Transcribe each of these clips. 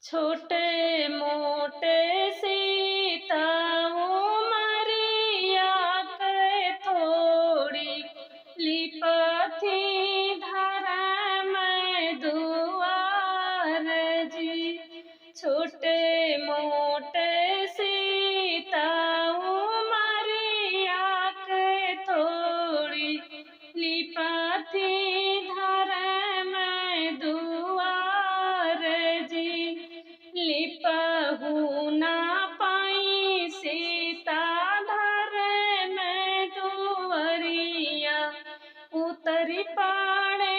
छोटे मोटे सीताओ मरिया के थोड़ी लिपथी धर्म दुआर जी। छोटे मोटे सीताओ मरिया के थोड़ी लिपथी धर्म दुआर जी। लिपहु ना पाई सीता धर्म दुआरिया उतरी पाड़े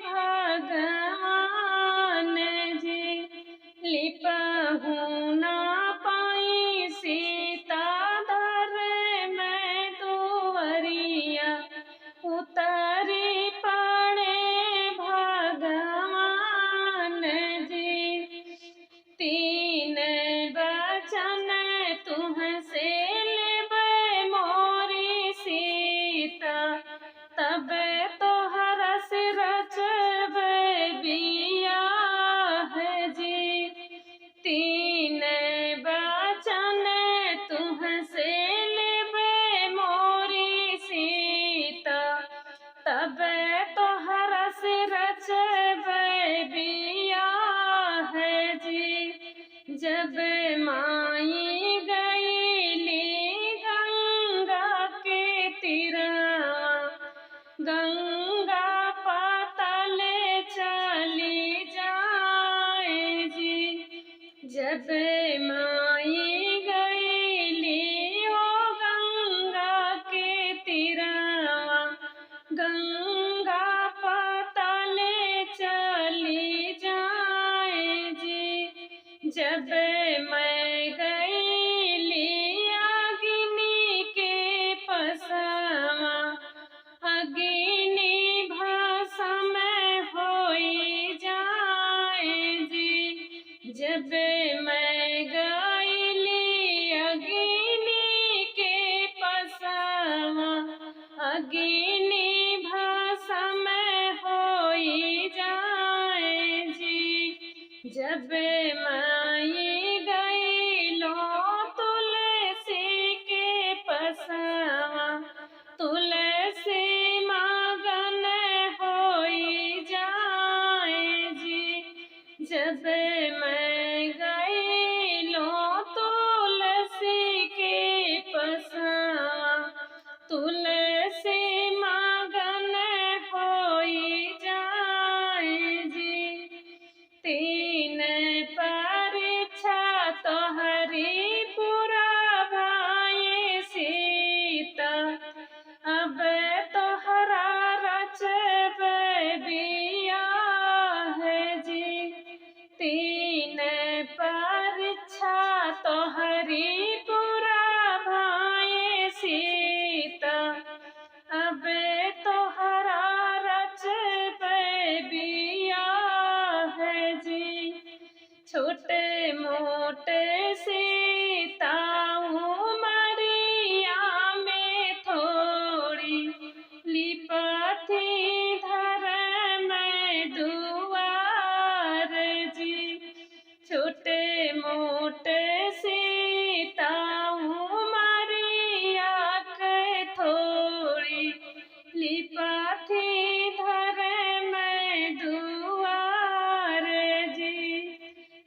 भगवान जी। लिपहु ना पाई सीता धर्म दुआरिया उतरी पाड़े भगवान जी। तीन बचन तुहसे लेबै मोरी सीता तब तोहर सिर रचबै बियाह जी। तीन बचन तुहसे लेबै मोरी सीता तब तोहर सिर रचबै बियाह जी। जब माई गईली गंगा के तीरवा गंगा पाताल चली जाए जी। जब माई गईली ओ गंगा के तीरवा गंगा पाताल चली जाए जी। जब मैं गईली अग्नि के पसवा अग्नि भस्म होई जाए जी। जब मैं गईली अग्नि के पसवा अग्नि भस्म होई जाए जी। जब माई गईलो तुलसी के पसवा तुलसी मगन होई जाए जी। जब मैं गईलो तुलसी के पसवा तुलसी मगन होई जाए जी। तीन परीक्षा तोहरी पूरा भाई सीता अब तोहरा रचबै बियाह जी। तीन परीक्षा तोहरी पूरा भाई सीता अब तोहरा रचबै बियाह जी। छोटे मोटे सीताओ मरिया में थोड़ी लिपथी धर्म दुआर जी। छोटे मोटे सीताओ मरिया के थोड़ी लिपथी धर्म दुआर जी।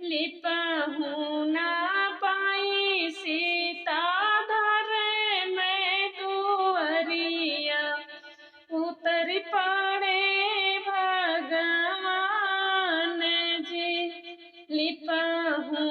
लिपहु ना पाई सीता धर्म दुआरिया उतर पड़े भगवान जी। लिपहु